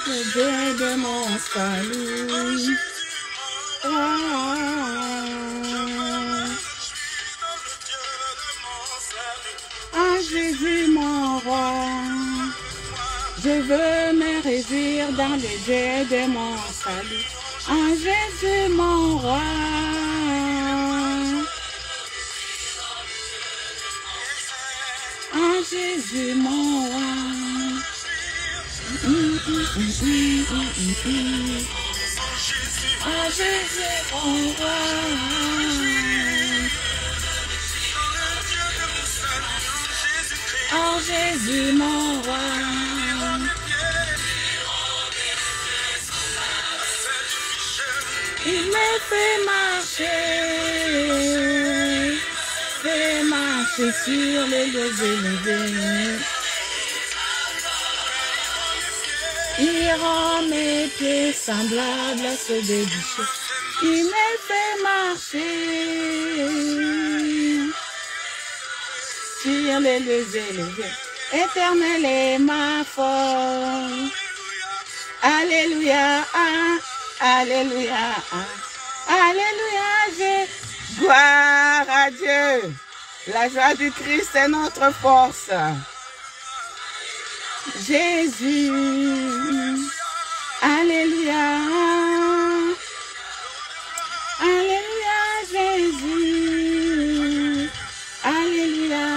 le Dieu de mon salut. En Jésus mon roi, je veux me réjouir dans le Dieu de mon salut. En Jésus mon roi, en Jésus mon roi. En Jésus mon roi. En Jésus mon roi. Il me fait marcher sur les lieux élevés. Il rend mes pieds semblables à ceux des bûchers. Il me fait marcher sur les lieux élevés. Éternel est ma force. Alléluia, alléluia, alléluia. Gloire à Dieu. La joie du Christ est notre force. Jésus, alléluia, alléluia, Jésus, alléluia,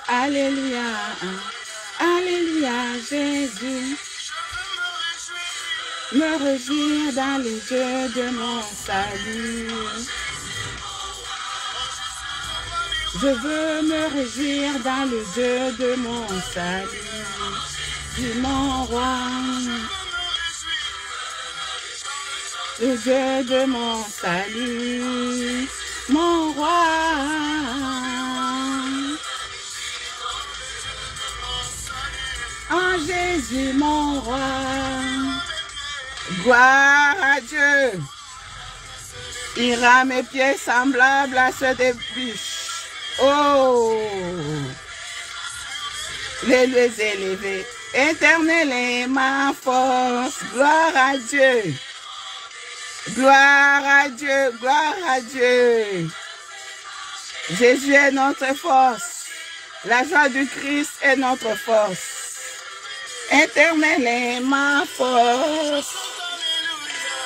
alléluia, alléluia, Jésus. Me réjouir dans les yeux de mon salut. Je veux me réjouir dans le Dieu de mon salut, du mon roi, le Dieu de mon salut, mon roi. En Jésus mon roi, gloire à Dieu. Il rend mes pieds semblables à ceux des bûches. Oh, les lieux élevés, éternel est ma force, gloire à Dieu, gloire à Dieu, gloire à Dieu. Jésus est notre force, la joie du Christ est notre force, éternel est ma force,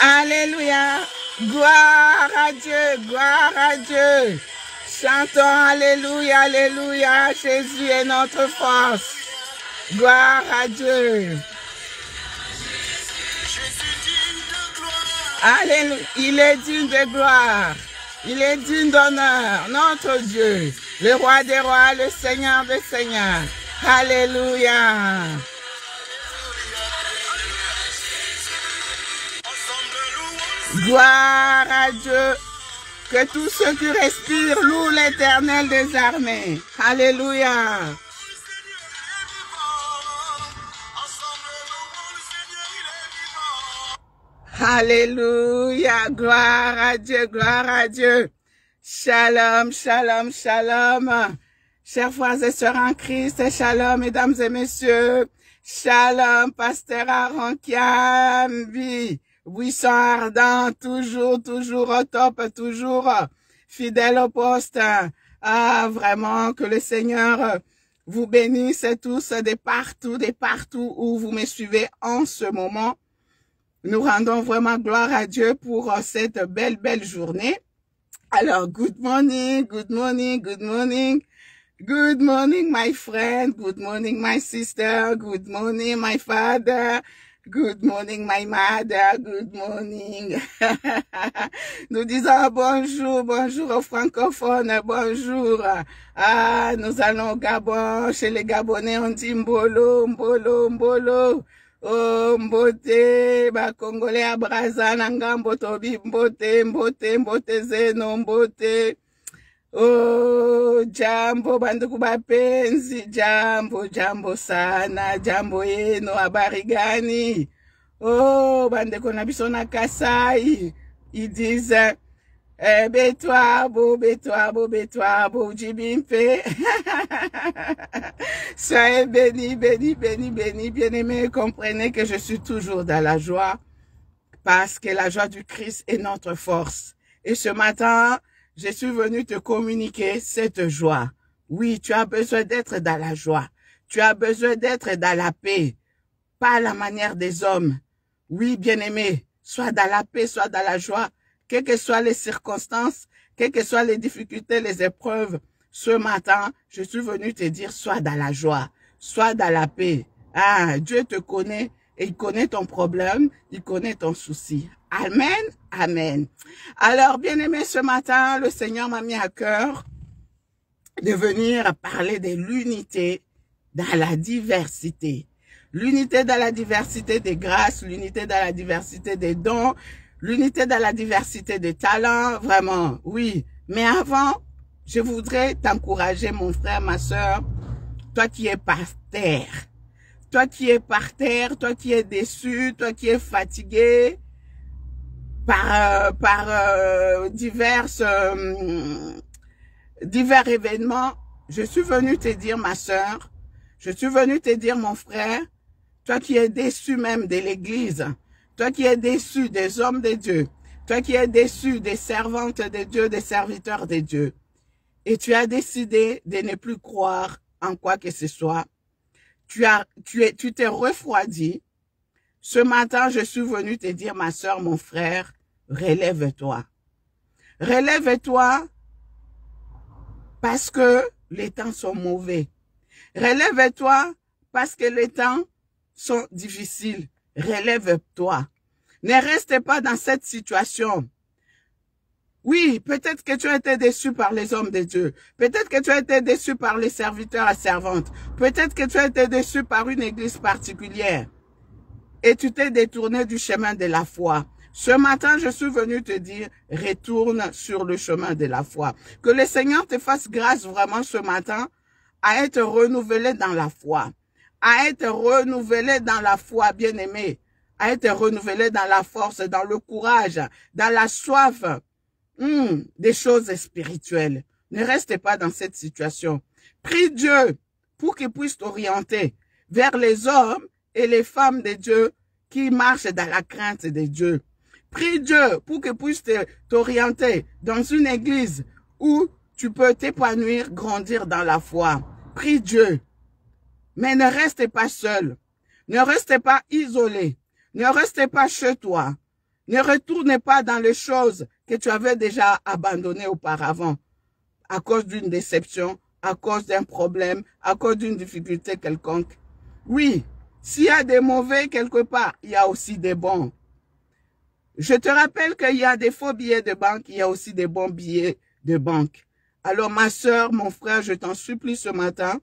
alléluia, gloire à Dieu, gloire à Dieu. Chantons alléluia, alléluia, Jésus est notre force. Gloire à Dieu. Alléluia, il est digne de gloire. Il est digne d'honneur, notre Dieu. Le roi des rois, le Seigneur des seigneurs. Alléluia. Gloire à Dieu. Que tous ceux qui respirent louent l'Éternel des armées. Alléluia. Alléluia. Gloire à Dieu, gloire à Dieu. Shalom, shalom, shalom. Chers frères et sœurs en Christ, shalom, mesdames et messieurs. Shalom, pasteur Aaron Kiambi. Buisson ardent, toujours au top, toujours fidèle au poste. Ah, vraiment, que le Seigneur vous bénisse tous de partout où vous me suivez en ce moment. Nous rendons vraiment gloire à Dieu pour cette belle journée. Alors, good morning, good morning, good morning. Good morning, my friend. Good morning, my sister. Good morning, my father. Good morning, my mother. Good morning. Nous disons bonjour, bonjour aux francophones, bonjour. Ah, nous allons au Gabon. Chez les Gabonais, on dit mbolo, mbolo, mbolo. Oh, mbote, ba Congolais à Brazza, nanga mbotobi, mbote, mbote, mbote zeno, mbote. Oh, jambo banduku bapenzi, jambo, jambo sana, jambo yenu, habari gani? Oh, bandeko na biso na Kasai, ils disent Bétoir, beau, Jibimpe. Soyez bénis, bénis, bénis, bénis, bien-aimés. Comprenez que je suis toujours dans la joie parce que la joie du Christ est notre force. Et ce matin, je suis venu te communiquer cette joie. Oui, tu as besoin d'être dans la joie. Tu as besoin d'être dans la paix, pas à la manière des hommes. Oui, bien-aimé, sois dans la paix, sois dans la joie, quelles que soient les circonstances, quelles que soient les difficultés, les épreuves. Ce matin, je suis venu te dire, sois dans la joie, sois dans la paix. Ah, Dieu te connaît et il connaît ton problème, il connaît ton souci. Amen, amen. Alors, bien-aimé, ce matin, le Seigneur m'a mis à cœur de venir parler de l'unité dans la diversité. L'unité dans la diversité des grâces, l'unité dans la diversité des dons, l'unité dans la diversité des talents, vraiment, oui. Mais avant, je voudrais t'encourager, mon frère, ma soeur, toi qui es par terre, toi qui es par terre, toi qui es déçu, toi qui es fatigué par divers événements. Je suis venu te dire, ma soeur, je suis venu te dire, mon frère, toi qui es déçu même de l'Église, toi qui es déçu des hommes de Dieu, toi qui es déçu des servantes de Dieu, des serviteurs de Dieu, et tu as décidé de ne plus croire en quoi que ce soit, tu t'es refroidi. Ce matin, je suis venu te dire, ma soeur, mon frère, relève-toi. Relève-toi parce que les temps sont mauvais. Relève-toi parce que les temps sont difficiles. Relève-toi. Ne reste pas dans cette situation. Oui, peut-être que tu as été déçu par les hommes de Dieu. Peut-être que tu as été déçu par les serviteurs et servantes. Peut-être que tu as été déçu par une église particulière. Et tu t'es détourné du chemin de la foi. Ce matin, je suis venu te dire, retourne sur le chemin de la foi. Que le Seigneur te fasse grâce vraiment ce matin à être renouvelé dans la foi. À être renouvelé dans la foi, bien-aimé. À être renouvelé dans la force, dans le courage, dans la soif des choses spirituelles. Ne reste pas dans cette situation. Prie Dieu pour qu'il puisse t'orienter vers les hommes et les femmes de Dieu qui marchent dans la crainte de Dieu. Prie Dieu pour qu'il puisse t'orienter dans une église où tu peux t'épanouir, grandir dans la foi. Prie Dieu. Mais ne reste pas seul. Ne reste pas isolé. Ne reste pas chez toi. Ne retourne pas dans les choses que tu avais déjà abandonnées auparavant à cause d'une déception, à cause d'un problème, à cause d'une difficulté quelconque. Oui, s'il y a des mauvais quelque part, il y a aussi des bons. Je te rappelle qu'il y a des faux billets de banque, il y a aussi des bons billets de banque. Alors ma soeur, mon frère, je t'en supplie ce matin,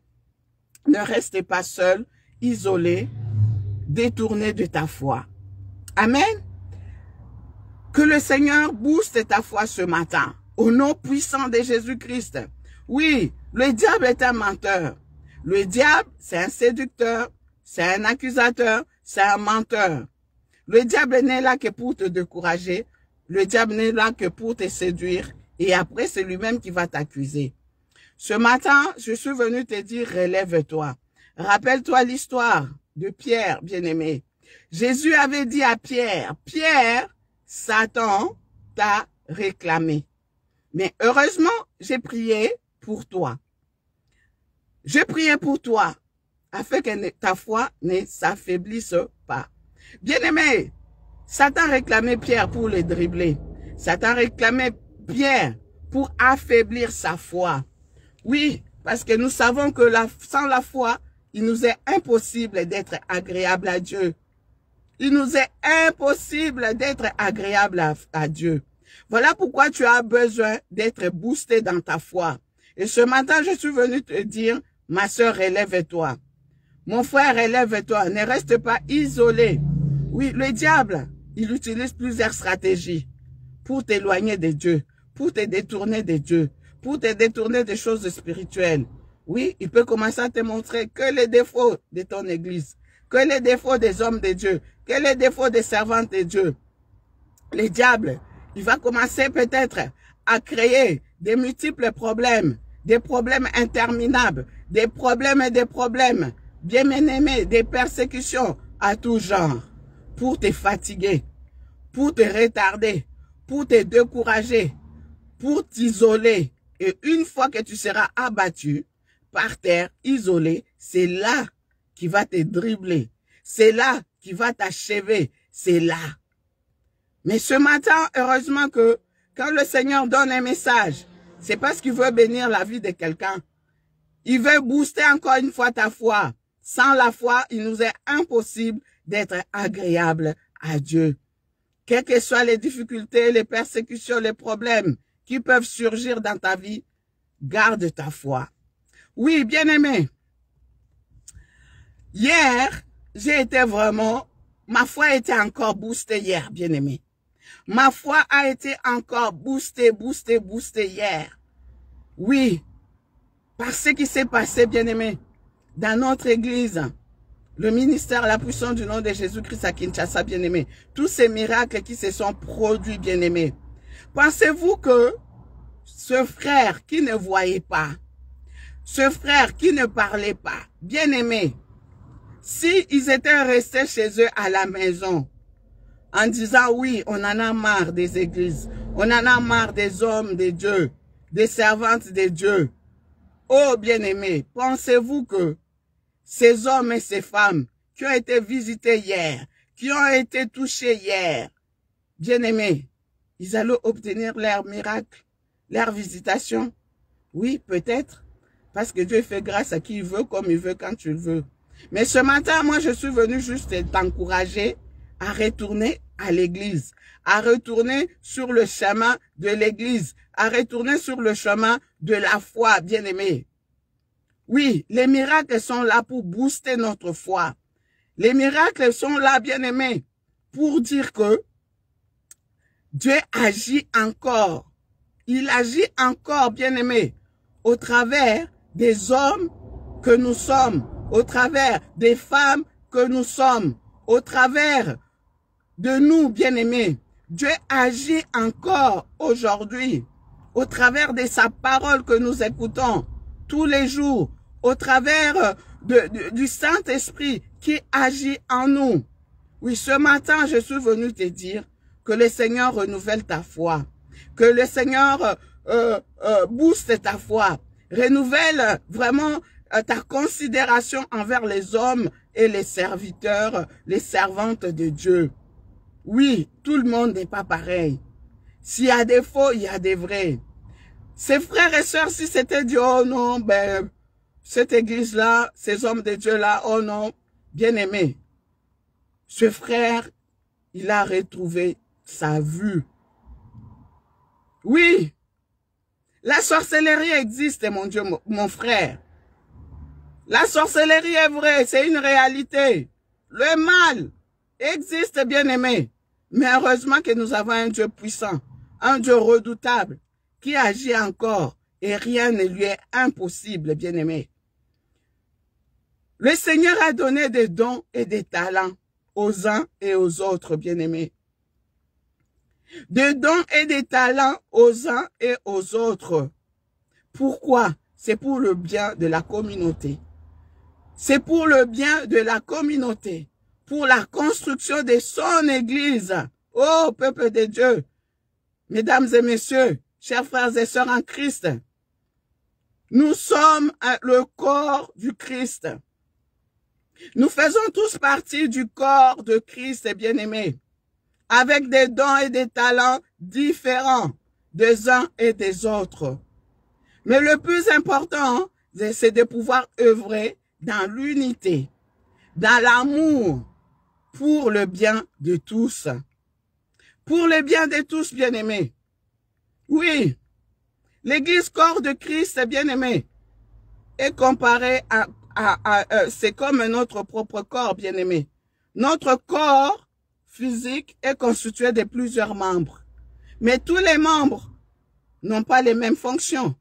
ne restez pas seul, isolé, détourné de ta foi. Amen. Que le Seigneur booste ta foi ce matin, au nom puissant de Jésus-Christ. Oui, le diable est un menteur. Le diable, c'est un séducteur, c'est un accusateur, c'est un menteur. Le diable n'est là que pour te décourager. Le diable n'est là que pour te séduire. Et après, c'est lui-même qui va t'accuser. Ce matin, je suis venu te dire, relève-toi. Rappelle-toi l'histoire de Pierre, bien-aimé. Jésus avait dit à Pierre, Pierre, Satan t'a réclamé. Mais heureusement, j'ai prié pour toi. J'ai prié pour toi, afin que ta foi ne s'affaiblisse pas. Bien-aimé, Satan réclamait Pierre pour le dribbler. Satan réclamait Pierre pour affaiblir sa foi. Oui, parce que nous savons que sans la foi, il nous est impossible d'être agréable à Dieu. Il nous est impossible d'être agréable à Dieu. Voilà pourquoi tu as besoin d'être boosté dans ta foi. Et ce matin, je suis venu te dire, ma soeur, relève-toi. Mon frère, relève-toi. Ne reste pas isolé. Oui, le diable, il utilise plusieurs stratégies pour t'éloigner de Dieu, pour te détourner de Dieu, pour te détourner des choses spirituelles. Oui, il peut commencer à te montrer que les défauts de ton église, que les défauts des hommes de Dieu, que les défauts des servantes de Dieu. Le diable, il va commencer peut-être à créer des multiples problèmes, des problèmes interminables, des problèmes et des problèmes, bien-aimés, des persécutions à tout genre, pour te fatiguer, pour te retarder, pour te décourager, pour t'isoler. Et une fois que tu seras abattu, par terre, isolé, c'est là qui va te dribbler. C'est là qui va t'achever. C'est là. Mais ce matin, heureusement que quand le Seigneur donne un message, c'est parce qu'il veut bénir la vie de quelqu'un. Il veut booster encore une fois ta foi. Sans la foi, il nous est impossible d'être agréable à Dieu. Quelles que soient les difficultés, les persécutions, les problèmes qui peuvent surgir dans ta vie, garde ta foi. Oui, bien-aimé, hier, j'ai été vraiment, ma foi a été encore boostée hier, bien-aimé. Ma foi a été encore boostée hier. Oui, par ce qui s'est passé, bien-aimé, dans notre église, le ministère, la puissance du nom de Jésus-Christ à Kinshasa, bien-aimé, tous ces miracles qui se sont produits, bien-aimé. Pensez-vous que ce frère qui ne voyait pas, ce frère qui ne parlait pas, bien-aimé, si ils étaient restés chez eux à la maison, en disant oui, on en a marre des églises, on en a marre des hommes de Dieu, des servantes de Dieu. Oh, bien-aimé, pensez-vous que ces hommes et ces femmes qui ont été visités hier, qui ont été touchés hier, bien-aimés, ils allaient obtenir leur miracle, leur visitation? Oui, peut-être. Parce que Dieu fait grâce à qui il veut, comme il veut, quand tu le veux. Mais ce matin, moi, je suis venu juste t'encourager à retourner à l'église, à retourner sur le chemin de l'église, à retourner sur le chemin de la foi, bien-aimé. Oui, les miracles sont là pour booster notre foi. Les miracles sont là, bien-aimé, pour dire que Dieu agit encore. Il agit encore, bien-aimé, au travers des hommes que nous sommes, au travers des femmes que nous sommes, au travers de nous, bien-aimés. Dieu agit encore aujourd'hui, au travers de sa parole que nous écoutons tous les jours, au travers du Saint-Esprit qui agit en nous. Oui, ce matin, je suis venu te dire que le Seigneur renouvelle ta foi, que le Seigneur booste ta foi, renouvelle vraiment ta considération envers les hommes et les serviteurs, les servantes de Dieu. Oui, tout le monde n'est pas pareil. S'il y a des faux, il y a des vrais. Ces frères et sœurs, si c'était dit, oh non, ben, cette église-là, ces hommes de Dieu-là, oh non, bien-aimé, ce frère, il a retrouvé sa vue. Oui, la sorcellerie existe, mon Dieu, mon frère. La sorcellerie est vraie, c'est une réalité. Le mal existe, bien-aimé. Mais heureusement que nous avons un Dieu puissant, un Dieu redoutable, qui agit encore et rien ne lui est impossible, bien-aimé. Le Seigneur a donné des dons et des talents aux uns et aux autres, bien-aimés. Des dons et des talents aux uns et aux autres. Pourquoi? C'est pour le bien de la communauté. C'est pour le bien de la communauté. Pour la construction de son église. Oh, peuple de Dieu. Mesdames et messieurs, chers frères et sœurs en Christ, nous sommes le corps du Christ. Nous faisons tous partie du corps de Christ, bien-aimés, avec des dons et des talents différents des uns et des autres. Mais le plus important, c'est de pouvoir œuvrer dans l'unité, dans l'amour, pour le bien de tous. Pour le bien de tous, bien-aimés. Oui, l'église corps de Christ, bien-aimé, est comparée c'est comme notre propre corps, bien-aimé. Notre corps physique est constitué de plusieurs membres. Mais tous les membres n'ont pas les mêmes fonctions.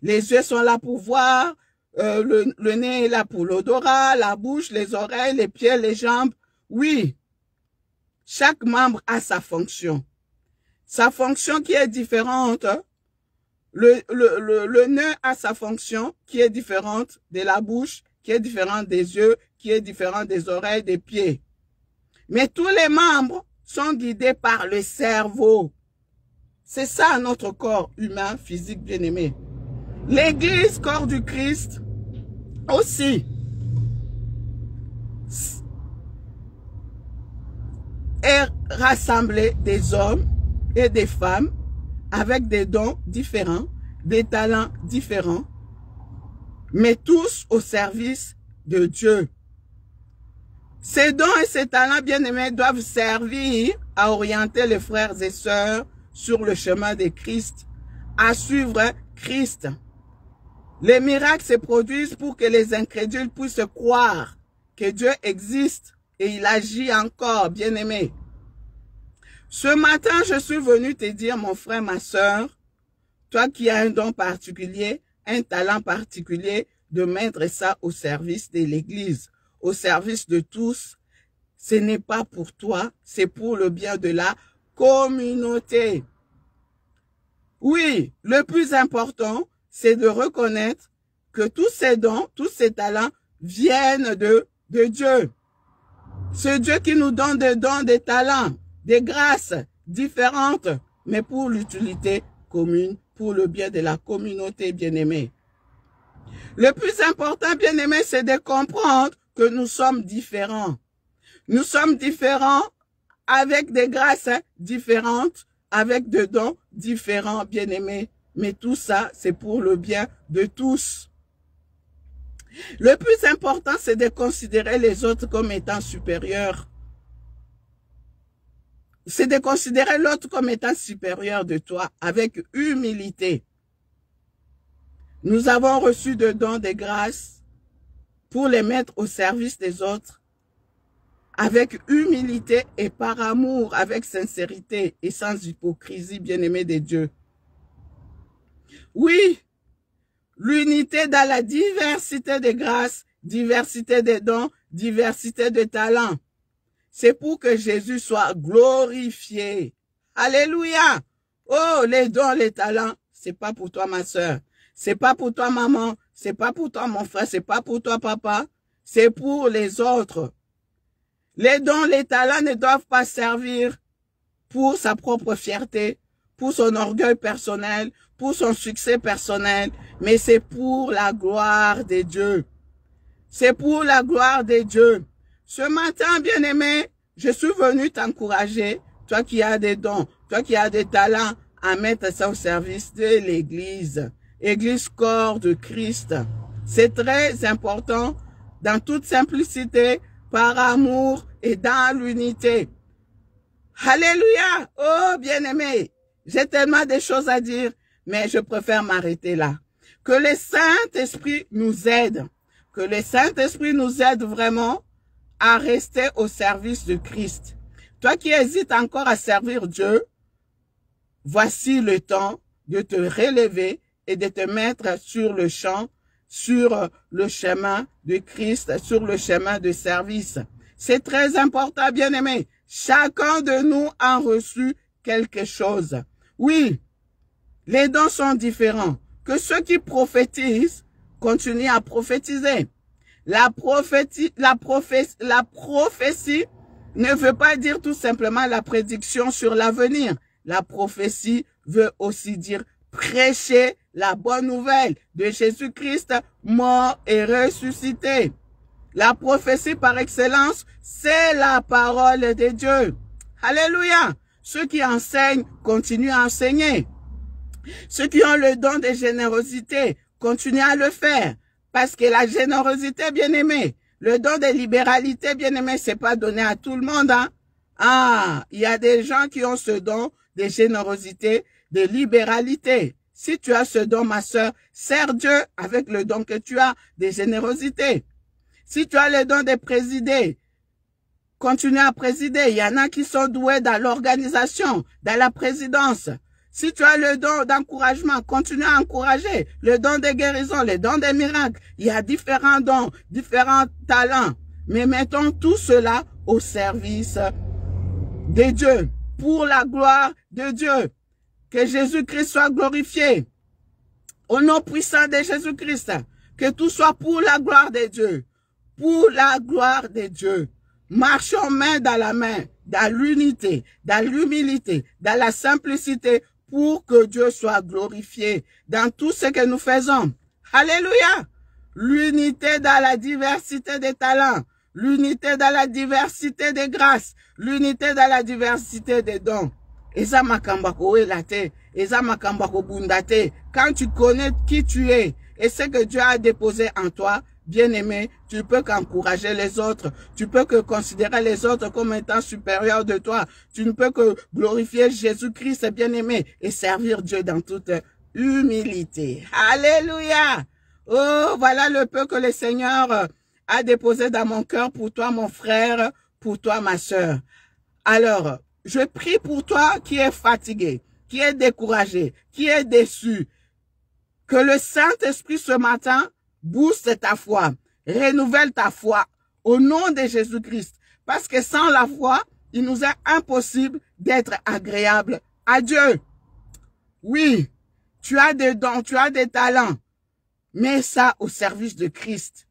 Les yeux sont là pour voir, le nez est là pour l'odorat, la bouche, les oreilles, les pieds, les jambes. Oui, chaque membre a sa fonction. sa fonction qui est différente. Le nez a sa fonction qui est différente de la bouche, qui est différente des yeux, qui est différente des oreilles, des pieds. Mais tous les membres sont guidés par le cerveau. C'est ça notre corps humain, physique, bien-aimé. L'Église, corps du Christ, aussi, est rassemblée des hommes et des femmes avec des dons différents, des talents différents, mais tous au service de Dieu. Ces dons et ces talents, bien-aimés, doivent servir à orienter les frères et sœurs sur le chemin de Christ, à suivre Christ. Les miracles se produisent pour que les incrédules puissent croire que Dieu existe et il agit encore, bien-aimé. Ce matin, je suis venu te dire, mon frère, ma sœur, toi qui as un don particulier, un talent particulier, de mettre ça au service de l'Église, au service de tous. Ce n'est pas pour toi, c'est pour le bien de la communauté. Oui, le plus important, c'est de reconnaître que tous ces dons, tous ces talents viennent de Dieu. C'est Dieu qui nous donne des dons, des talents, des grâces différentes, mais pour l'utilité commune, pour le bien de la communauté bien-aimée. Le plus important, bien-aimé, c'est de comprendre que nous sommes différents. Nous sommes différents avec des grâces différentes, avec des dons différents, bien-aimés. Mais tout ça, c'est pour le bien de tous. Le plus important, c'est de considérer les autres comme étant supérieurs. C'est de considérer l'autre comme étant supérieur de toi, avec humilité. Nous avons reçu de dons, des grâces, pour les mettre au service des autres, avec humilité et par amour, avec sincérité et sans hypocrisie, bien-aimés de Dieu. Oui, l'unité dans la diversité des grâces, diversité des dons, diversité de talents. C'est pour que Jésus soit glorifié. Alléluia. Oh, les dons, les talents, c'est pas pour toi, ma soeur. C'est pas pour toi, maman. C'est pas pour toi, mon frère. C'est pas pour toi, papa. C'est pour les autres. Les dons, les talents ne doivent pas servir pour sa propre fierté, pour son orgueil personnel, pour son succès personnel, mais c'est pour la gloire de Dieu. C'est pour la gloire de Dieu. Ce matin, bien-aimé, je suis venu t'encourager, toi qui as des dons, toi qui as des talents, à mettre ça au service de l'Église. Église corps de Christ. C'est très important, dans toute simplicité, par amour et dans l'unité. Alléluia! Oh, bien-aimé, j'ai tellement de choses à dire, mais je préfère m'arrêter là. Que le Saint-Esprit nous aide. Que le Saint-Esprit nous aide vraiment à rester au service de Christ. Toi qui hésites encore à servir Dieu, voici le temps de te relever et de te mettre sur le champ, sur le chemin de Christ, sur le chemin de service. C'est très important, bien-aimé. Chacun de nous a reçu quelque chose. Oui, les dons sont différents. Que ceux qui prophétisent continuent à prophétiser. La prophétie ne veut pas dire tout simplement la prédiction sur l'avenir. La prophétie veut aussi dire prêcher la bonne nouvelle de Jésus-Christ mort et ressuscité. La prophétie par excellence, c'est la parole de Dieu. Alléluia. Ceux qui enseignent continuent à enseigner. Ceux qui ont le don de générosité continuent à le faire. Parce que la générosité, bien-aimé, le don de libéralité, bien-aimé, c'est pas donné à tout le monde. Hein? Ah, il y a des gens qui ont ce don de générosité, de libéralité. Si tu as ce don, ma sœur, sers Dieu avec le don que tu as de générosité. Si tu as le don de présider, continue à présider. Il y en a qui sont doués dans l'organisation, dans la présidence. Si tu as le don d'encouragement, continue à encourager. Le don de guérison, le don des miracles. Il y a différents dons, différents talents. Mais mettons tout cela au service de Dieu. pour la gloire de Dieu. Que Jésus-Christ soit glorifié. Au nom puissant de Jésus-Christ, que tout soit pour la gloire de Dieu. Pour la gloire de Dieu. Marchons main dans la main, dans l'unité, dans l'humilité, dans la simplicité, pour que Dieu soit glorifié dans tout ce que nous faisons. Alléluia! L'unité dans la diversité des talents, l'unité dans la diversité des grâces, l'unité dans la diversité des dons. Eza makambako elate, eza makambako bundate. Quand tu connais qui tu es et ce que Dieu a déposé en toi, bien-aimé, tu peux qu'encourager les autres. Tu peux que considérer les autres comme étant supérieurs de toi. Tu ne peux que glorifier Jésus-Christ, bien-aimé, et servir Dieu dans toute humilité. Alléluia! Oh, voilà le peu que le Seigneur a déposé dans mon cœur pour toi, mon frère, pour toi, ma sœur. Alors, je prie pour toi qui est fatigué, qui est découragé, qui est déçu. Que le Saint-Esprit ce matin booste ta foi, renouvelle ta foi au nom de Jésus-Christ. Parce que sans la foi, il nous est impossible d'être agréable à Dieu. Oui, tu as des dons, tu as des talents. Mets ça au service de Christ.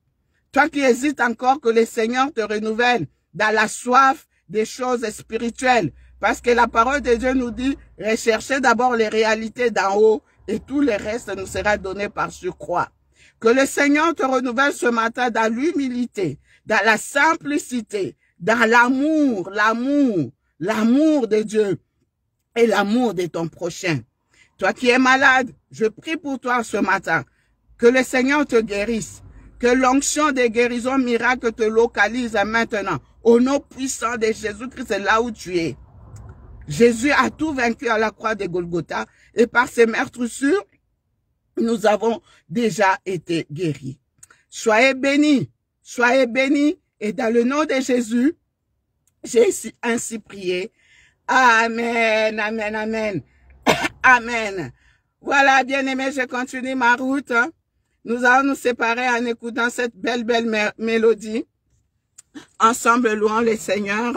Toi qui hésites encore, que le Seigneur te renouvelle dans la soif des choses spirituelles. Parce que la parole de Dieu nous dit, recherchez d'abord les réalités d'en haut et tout le reste nous sera donné par surcroît. Que le Seigneur te renouvelle ce matin dans l'humilité, dans la simplicité, dans l'amour, l'amour de Dieu et l'amour de ton prochain. Toi qui es malade, je prie pour toi ce matin. Que le Seigneur te guérisse. Que l'onction des guérisons miracles te localise maintenant. Au nom puissant de Jésus-Christ, c'est là où tu es. Jésus a tout vaincu à la croix de Golgotha. Et par ses meurtrissures, nous avons déjà été guéris. Soyez bénis. Soyez bénis. Et dans le nom de Jésus, j'ai ainsi prié. Amen, amen, amen. Amen. Voilà, bien-aimés, je continue ma route. Nous allons nous séparer en écoutant cette belle mélodie. Ensemble, louons le Seigneur.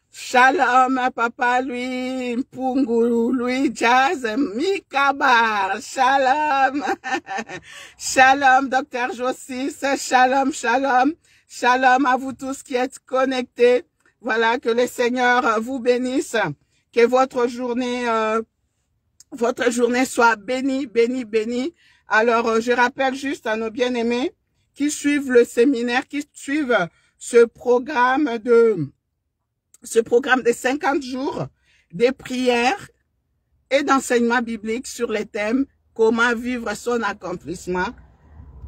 Shalom, Papa Louis, Mpungu, Louis Jazz, Mikabar, Shalom. Shalom, Docteur Josis, Shalom, Shalom. Shalom à vous tous qui êtes connectés. Voilà, que le Seigneur vous bénisse. Que votre journée soit bénie, bénie, bénie. Alors, je rappelle juste à nos bien-aimés qui suivent le séminaire, qui suivent ce programme de 50 jours de prières et d'enseignement biblique sur les thèmes comment vivre son accomplissement,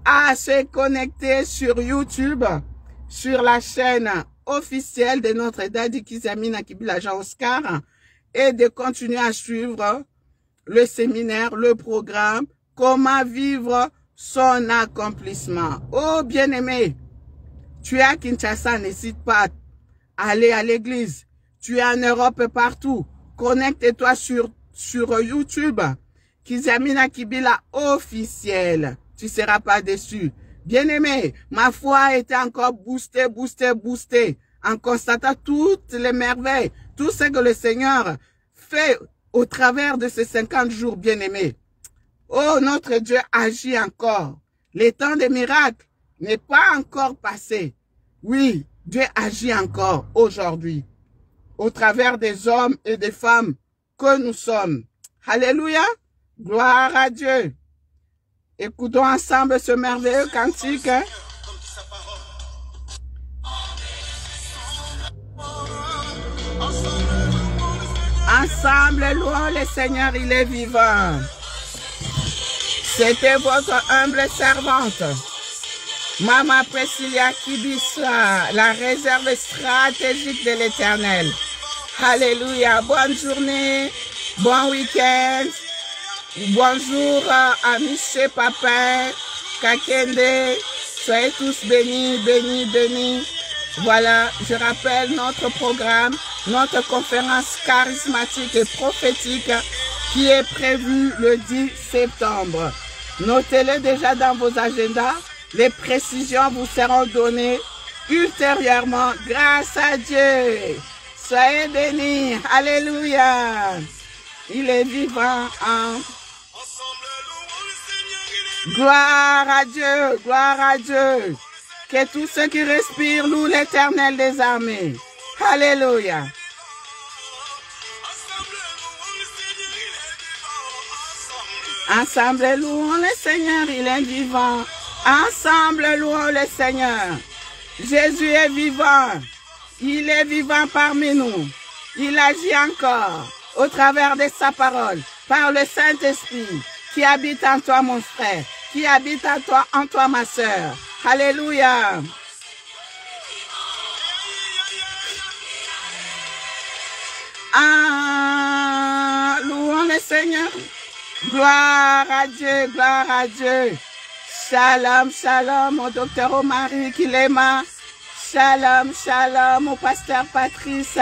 à se connecter sur YouTube, sur la chaîne officielle de notre Daddy Kizamina Kibila Jean Oscar, et de continuer à suivre le séminaire, le programme, comment vivre son accomplissement. Oh, bien-aimé, tu es à Kinshasa, n'hésite pas à aller à l'église. Tu es en Europe partout. Connecte-toi sur YouTube. Kizamina Kibila officiel. Tu ne seras pas déçu. Bien-aimé, ma foi a été encore boostée en constatant toutes les merveilles, tout ce que le Seigneur fait au travers de ces 50 jours, bien-aimés. Oh, notre Dieu agit encore. Les temps des miracles n'est pas encore passé. Oui, Dieu agit encore aujourd'hui, au travers des hommes et des femmes que nous sommes. Alléluia, gloire à Dieu. Écoutons ensemble ce merveilleux cantique. Ensemble, louons le Seigneur, il est vivant. C'était votre humble servante, Mama Priscilla Kibisa, la réserve stratégique de l'Éternel. Alléluia. Bonne journée, bon week-end. Bonjour à Miché Papin, Kakende. Soyez tous bénis, bénis, bénis. Voilà, je rappelle notre programme, notre conférence charismatique et prophétique qui est prévue le 10 septembre. Notez-le déjà dans vos agendas. Les précisions vous seront données ultérieurement grâce à Dieu. Soyez bénis. Alléluia. Il est vivant. Hein? Gloire à Dieu. Gloire à Dieu. Que tous ceux qui respirent louent l'Éternel des armées. Alléluia. Ensemble louons le Seigneur, il est vivant. Ensemble louons le Seigneur. Jésus est vivant. Il est vivant parmi nous. Il agit encore au travers de sa parole, par le Saint-Esprit qui habite en toi, mon frère, qui habite en toi, ma sœur. Alléluia. Ah, louons le Seigneur. Gloire à Dieu, gloire à Dieu. Shalom, shalom au docteur Omari Kilema. Shalom, shalom au pasteur Patrice.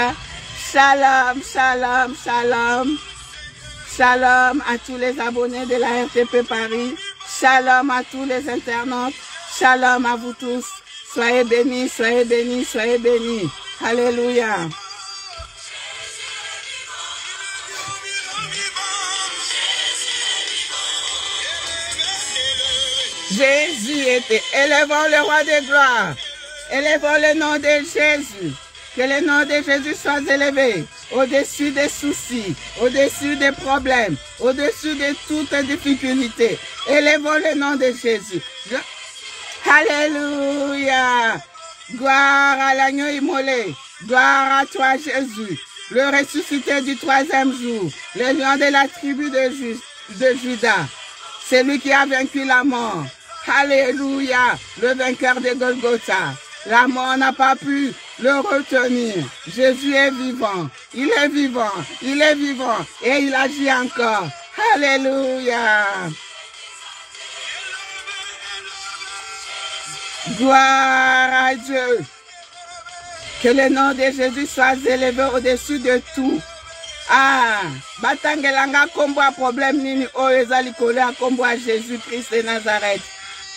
Shalom, shalom, shalom. Shalom à tous les abonnés de la RTP Paris. Shalom à tous les internautes. Shalom à vous tous. Soyez bénis, soyez bénis, soyez bénis. Alléluia. Jésus était. Élevons le roi de gloire. Élevons le nom de Jésus. Que le nom de Jésus soit élevé au-dessus des soucis, au-dessus des problèmes, au-dessus de toutes difficultés. Élevons le nom de Jésus. Alléluia. Gloire à l'agneau immolé. Gloire à toi, Jésus. Le ressuscité du 3e jour. Le lion de la tribu de Juda. C'est lui qui a vaincu la mort. Alléluia. Le vainqueur de Golgotha. La mort n'a pas pu le retenir. Jésus est vivant. Il est vivant. Il est vivant. Et il agit encore. Alléluia. Gloire à Dieu. Que le nom de Jésus soit élevé au-dessus de tout. Ah, batangelanga kombo a problème nini oezali kole a kombo a Jésus-Christ de Nazareth.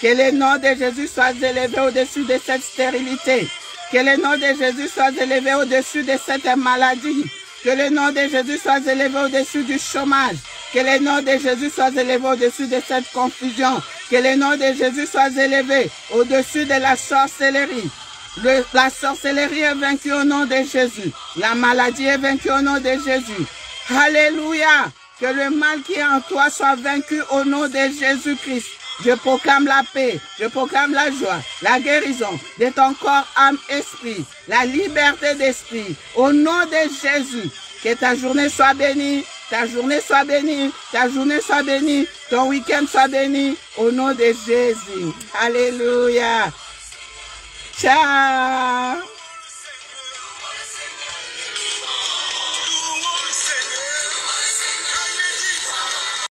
Que le nom de Jésus soit élevé au-dessus de cette stérilité. Que le nom de Jésus soit élevé au-dessus de cette maladie. Que le nom de Jésus soit élevé au-dessus du chômage. Que le nom de Jésus soit élevé au-dessus de cette confusion. Que le nom de Jésus soit élevé au-dessus de la sorcellerie. La sorcellerie est vaincue au nom de Jésus. La maladie est vaincue au nom de Jésus. Alléluia. Que le mal qui est en toi soit vaincu au nom de Jésus-Christ. Je proclame la paix, je proclame la joie, la guérison de ton corps, âme, esprit, la liberté d'esprit. Au nom de Jésus, que ta journée soit bénie, ta journée soit bénie, ta journée soit bénie, ton week-end soit béni. Au nom de Jésus. Alléluia. Ciao.